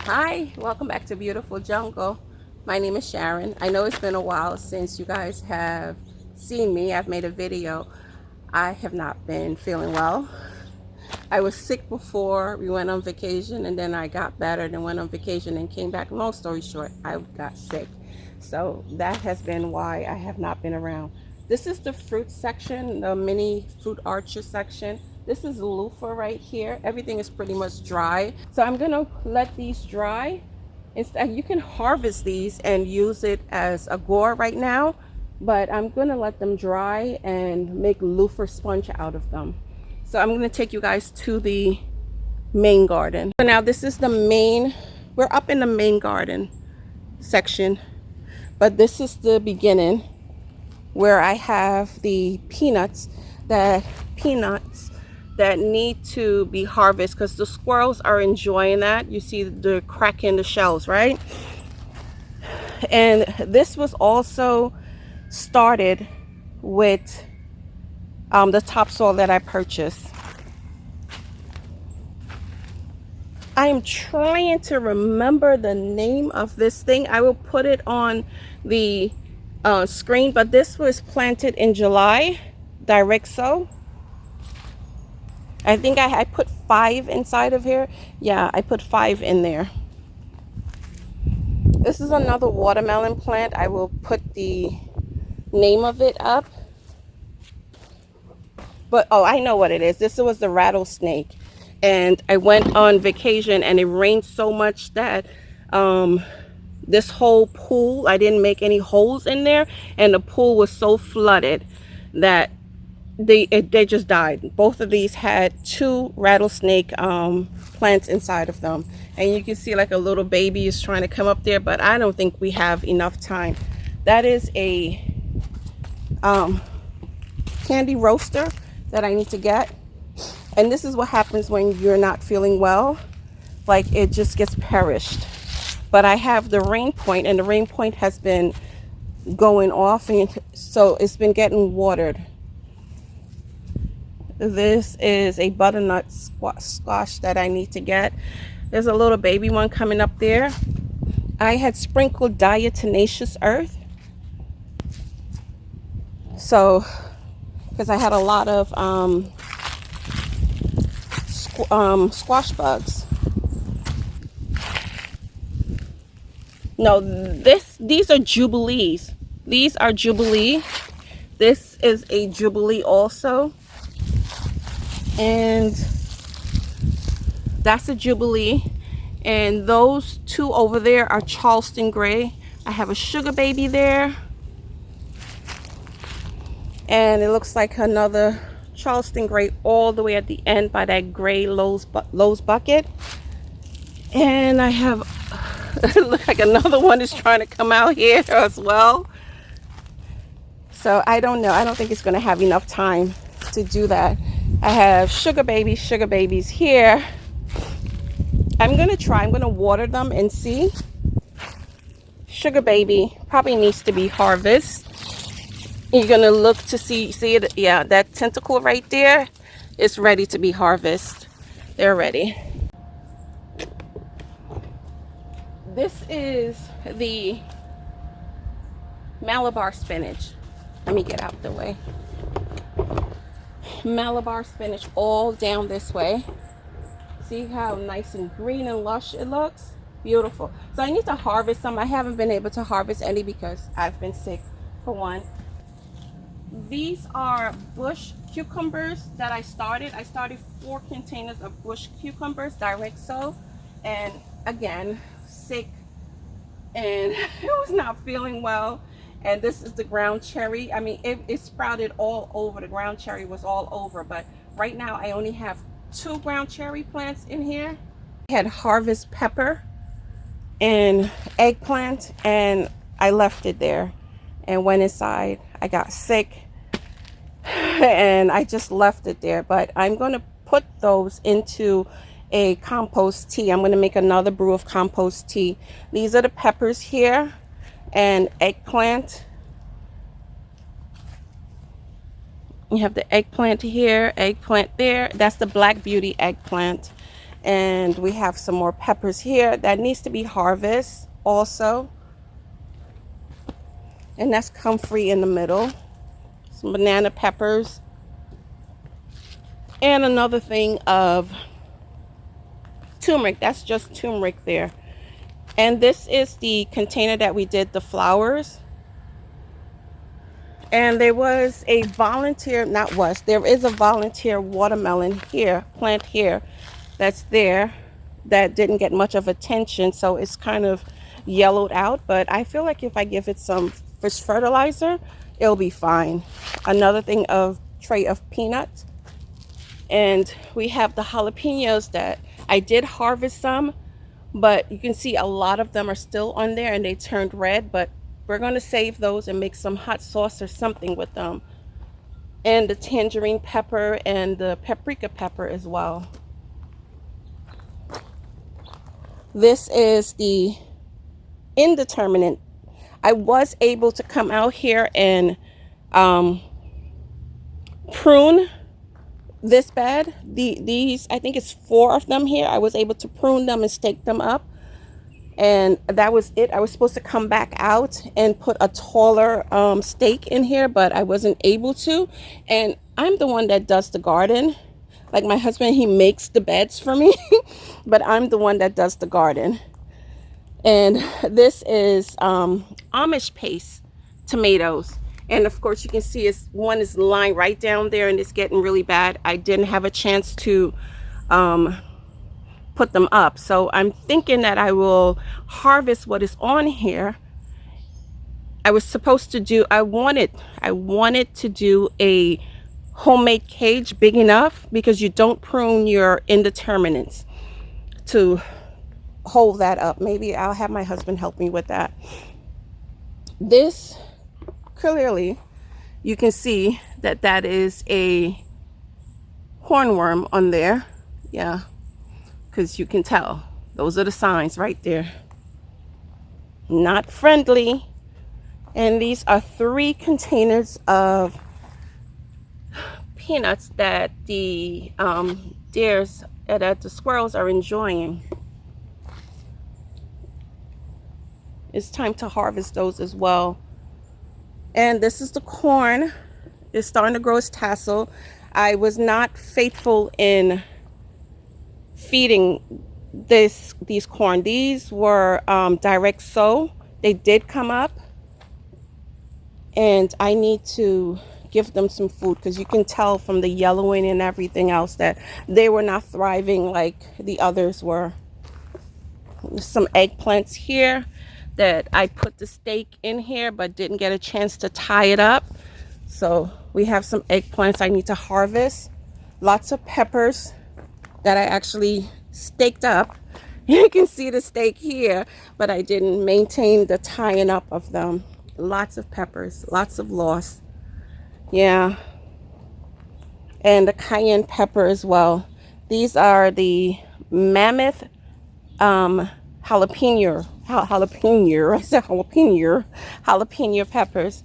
Hi, welcome back to Beautiful Jungle. My name is Sharon. I know it's been a while since you guys have seen me. I've made a video. I have not been feeling well. I was sick before we went on vacation, and then I got better and went on vacation and came back. Long story short, I got sick. So that has been why I have not been around. This is the fruit section, the mini fruit archer section. This is loofah right here. Everything is pretty much dry. So I'm gonna let these dry. Instead, you can harvest these and use it as a gore right now, but I'm gonna let them dry and make loofah sponge out of them. So I'm gonna take you guys to the main garden. So now this is the main, we're up in the main garden section, but this is the beginning where I have the peanuts that need to be harvested because the squirrels are enjoying that. You see the crack in the shells, right? And this was also started with the topsoil that I purchased. I am trying to remember the name of this thing. I will put it on the screen, but this was planted in July, direct sow. I think I put 5 inside of here. Yeah, I put 5 in there. This is another watermelon plant. I will put the name of it up. But oh, I know what it is. This was the rattlesnake. And I went on vacation and it rained so much that this whole pool, I didn't make any holes in there, and the pool was so flooded that they just died. Both of these had 2 rattlesnake plants inside of them, and you can see like a little baby is trying to come up there, but I don't think we have enough time. That is a candy roaster that I need to get, and this is what happens when you're not feeling well. Like, it just gets perished. But I have the rain point, and the rain point has been going off, and so it's been getting watered. This is a butternut squash that I need to get. There's a little baby one coming up there. I had sprinkled diatomaceous earth, so because I had a lot of squash bugs. No, these are jubilees. These are jubilee. This is a jubilee also. And that's a jubilee. And those 2 over there are Charleston gray. I have a sugar baby there. And it looks like another Charleston gray all the way at the end by that gray Lowe's bucket. And I have, it looks like another one is trying to come out here as well. So I don't know. I don't think it's going to have enough time to do that. I have sugar babies here. I'm going to water them and see. Sugar baby probably needs to be harvested. You're going to look to see it. Yeah, that tentacle right there is ready to be harvested. They're ready. This is the Malabar spinach. Let me get out the way. Malabar spinach all down this way. See how nice and green and lush it looks? Beautiful. So I need to harvest some. I haven't been able to harvest any because I've been sick, for one. These are bush cucumbers that I started. I started 4 containers of bush cucumbers, direct sow, and again, sick, and I was not feeling well. And this is the ground cherry. I mean, it sprouted all over. The ground cherry was all over, but right now I only have 2 ground cherry plants in here. I had harvest pepper and eggplant, and I left it there and went inside. I got sick and I just left it there, but I'm going to put those into a compost tea. I'm going to make another brew of compost tea. These are the peppers here and eggplant. You have the eggplant here, eggplant there. That's the Black Beauty eggplant. And we have some more peppers here that needs to be harvested also. And that's comfrey in the middle. Some banana peppers. And another thing of turmeric. That's just turmeric there. And this is the container that we did the flowers. And there was a volunteer, there is a volunteer watermelon here, plant here, that's there, that didn't get much of attention, so it's kind of yellowed out. But I feel like if I give it some fish fertilizer, it'll be fine. Another thing of tray of peanuts. And we have the jalapenos that I did harvest some, but you can see a lot of them are still on there and they turned red, but we're going to save those and make some hot sauce or something with them. And the tangerine pepper and the paprika pepper as well. This is the indeterminate. I was able to come out here and prune this bed. These, I think it's 4 of them here. I was able to prune them and stake them up. And that was it. I was supposed to come back out and put a taller stake in here, but I wasn't able to. And I'm the one that does the garden. Like my husband, he makes the beds for me, but I'm the one that does the garden. And this is Amish paste tomatoes. And of course you can see one is lying right down there and it's getting really bad. I didn't have a chance to put them up, so I'm thinking that I will harvest what is on here. I wanted to do a homemade cage big enough, because you don't prune your indeterminates, to hold that up. Maybe I'll have my husband help me with that. This, clearly you can see that that is a hornworm on there. Yeah, because you can tell. Those are the signs right there. Not friendly. And these are 3 containers of peanuts that the deers, that the squirrels are enjoying. It's time to harvest those as well. And this is the corn. It's starting to grow its tassel. I was not faithful in feeding these corn. These were direct sow. They did come up, and I need to give them some food, because you can tell from the yellowing and everything else that they were not thriving like the others were. There's some eggplants here that I put the stake in here but didn't get a chance to tie it up. So we have some eggplants I need to harvest. Lots of peppers that I actually staked up. You can see the stake here, but I didn't maintain the tying up of them. Lots of peppers, lots of loss. Yeah. And the cayenne pepper as well. These are the mammoth jalapeno peppers.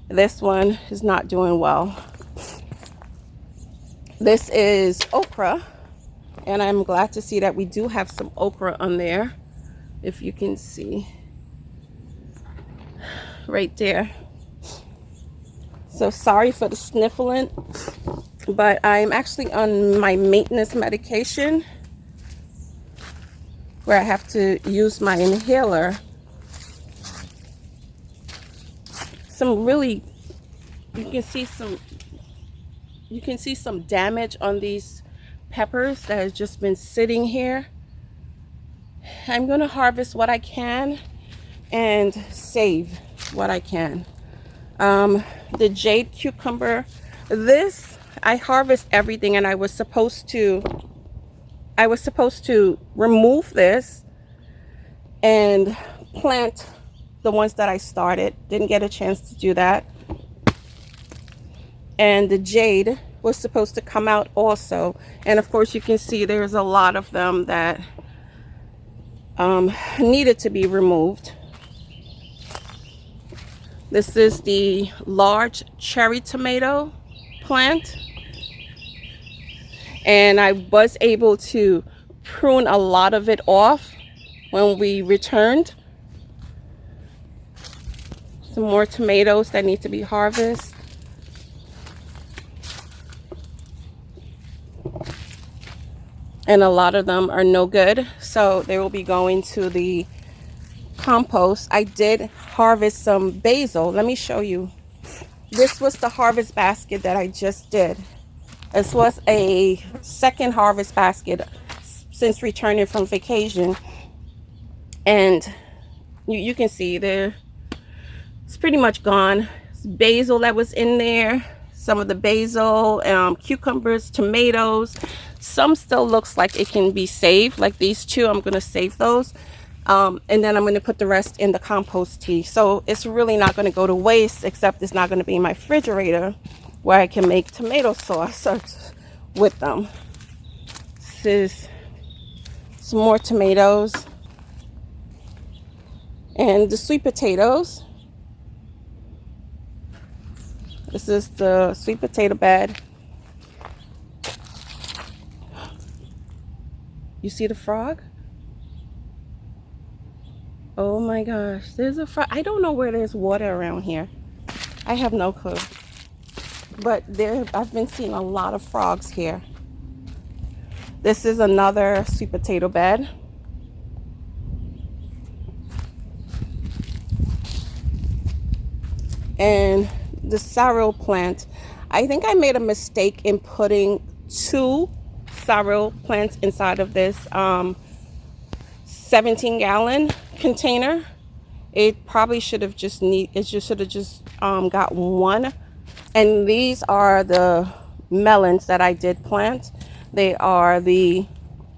This one is not doing well. This is okra, and I'm glad to see that we do have some okra on there, if you can see right there. So sorry for the sniffling, but I'm actually on my maintenance medication where I have to use my inhaler. You can see some damage on these peppers that has just been sitting here. I'm going to harvest what I can and save what I can. The jade cucumber, this, I harvest everything, and I was supposed to remove this and plant the ones that I started. Didn't get a chance to do that. And the jade was supposed to come out also. And of course you can see there's a lot of them that needed to be removed. This is the large cherry tomato plant. And I was able to prune a lot of it off when we returned. Some more tomatoes that need to be harvested. And a lot of them are no good, so they will be going to the compost. I did harvest some basil. Let me show you. This was the harvest basket that I just did. This was a second harvest basket since returning from vacation, and you can see there it's pretty much gone. It's basil that was in there, some of the basil, cucumbers, tomatoes. Some still looks like it can be saved, like these two. I'm going to save those, and then I'm going to put the rest in the compost tea. So it's really not going to go to waste, except it's not going to be in my refrigerator where I can make tomato sauce with them. This is some more tomatoes and the sweet potatoes. This is the sweet potato bed. You see the frog? Oh my gosh, there's a frog. I don't know where there's water around here. I have no clue. But I've been seeing a lot of frogs here. This is another sweet potato bed. And the sorrel plant. I think I made a mistake in putting 2 sorrel plants inside of this 17-gallon container. It probably should have just got 1. And these are the melons that I did plant. They are the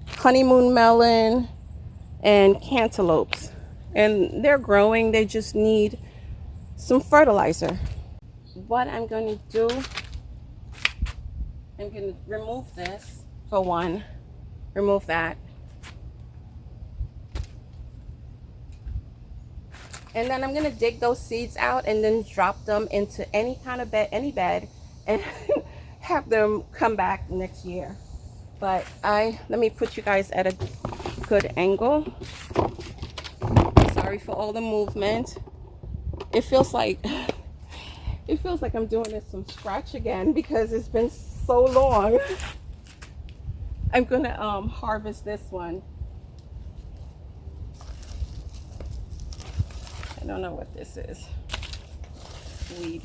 honeymoon melon and cantaloupes, and they're growing. They just need some fertilizer. What I'm going to do, I'm going to remove this for one, remove that, and then I'm going to dig those seeds out and then drop them into any kind of bed, any bed, and have them come back next year. But let me put you guys at a good angle. Sorry for all the movement. It feels like I'm doing this from scratch again because it's been so long. I'm gonna harvest this one. I don't know what this is. Weed.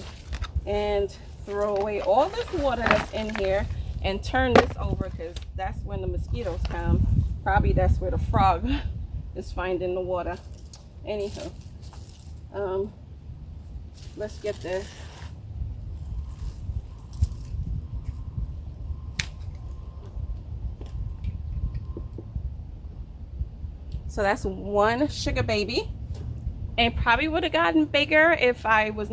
And throw away all this water that's in here and turn this over, because that's when the mosquitoes come. Probably that's where the frog is finding the water. Anywho, let's get this. So that's 1 sugar baby, and probably would have gotten bigger if I was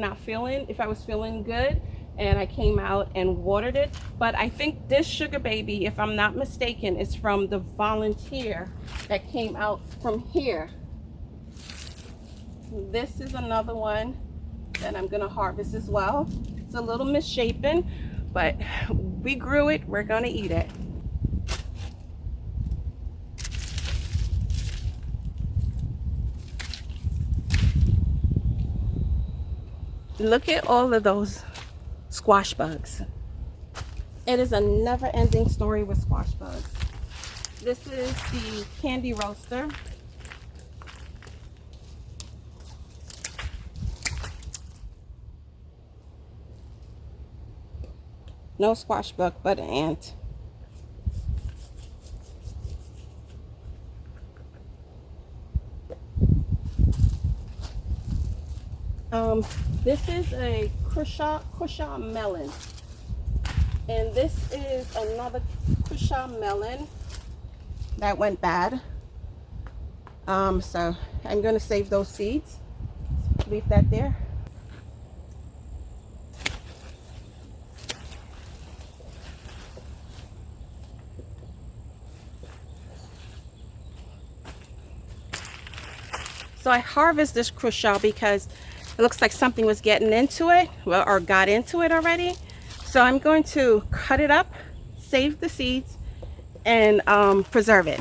feeling good and I came out and watered it. But I think this sugar baby, if I'm not mistaken, is from the volunteer that came out from here. This is another one that I'm gonna harvest as well. It's a little misshapen, but we grew it, we're gonna eat it. Look at all of those squash bugs. It is a never-ending story with squash bugs. This is the candy roaster. No squash bug, but an ant. This is a cushaw melon, and this is another cushaw melon that went bad. So I'm going to save those seeds. Leave that there. So I harvest this cushaw because it looks like something was getting into it, well, or got into it already. So I'm going to cut it up, save the seeds, and preserve it.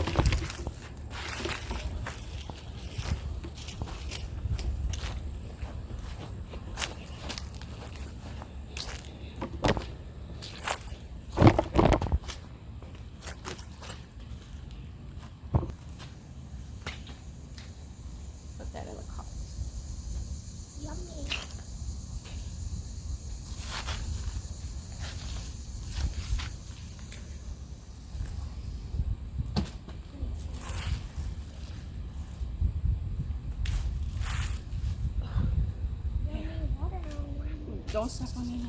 Don't step on any of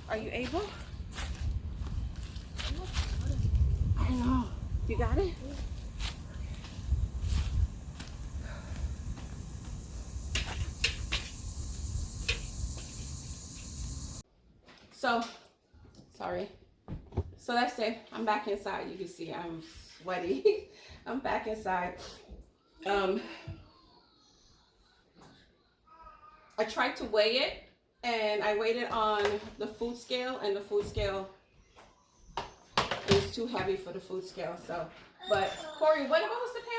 Are you able? I know. You got it? So, sorry. So that's it. I'm back inside. You can see I'm sweaty. I'm back inside. I tried to weigh it, and I weighed it on the food scale, and the food scale is too heavy for the food scale. So, but Corey, what was the pounds?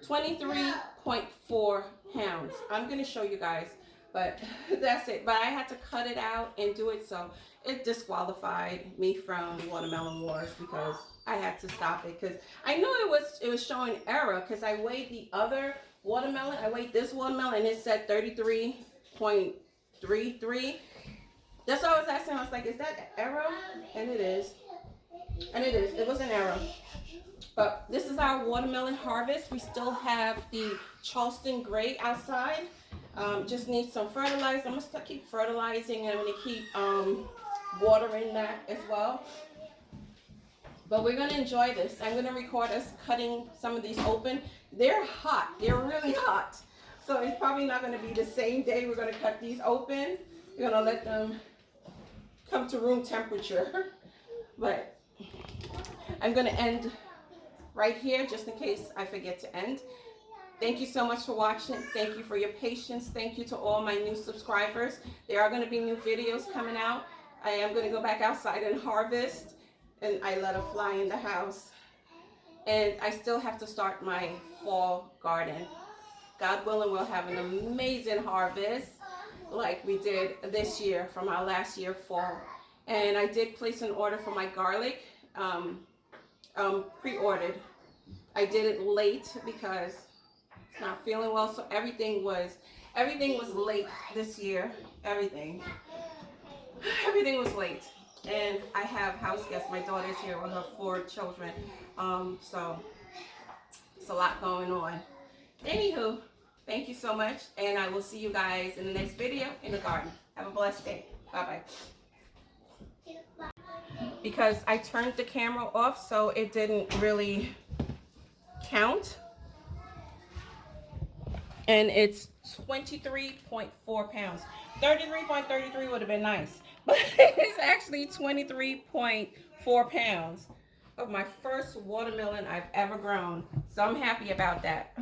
23.4 pounds. I'm gonna show you guys, but that's it. But I had to cut it out and do it, so it disqualified me from Watermelon Wars because I had to stop it because I knew it was showing error because I weighed the other watermelon. I weighed this watermelon and it said 33.33. That's what I was asking. I was like, is that error? And it is. And it is. It was an error. But this is our watermelon harvest. We still have the Charleston Gray outside. Just need some fertilizer. I'm going to keep fertilizing and I'm going to keep watering that as well. But we're going to enjoy this. I'm going to record us cutting some of these open. They're hot. They're really hot. So it's probably not going to be the same day we're going to cut these open. We're going to let them come to room temperature. But I'm going to end right here just in case I forget to end. Thank you so much for watching. Thank you for your patience. Thank you to all my new subscribers. There are going to be new videos coming out. I am going to go back outside and harvest. And I let her fly in the house. And I still have to start my fall garden. God willing, we'll have an amazing harvest like we did this year from our last year fall. And I did place an order for my garlic, pre-ordered. I did it late because it's not feeling well, so everything was late this year. Everything was late. And I have house guests. My daughter's here with her 4 children. So it's a lot going on. Anywho, thank you so much. And I will see you guys in the next video in the garden. Have a blessed day. Bye-bye. Because I turned the camera off, so it didn't really count. And it's 23.4 pounds. 33.33 would have been nice. But it's actually 23.4 pounds of my first watermelon I've ever grown. So I'm happy about that.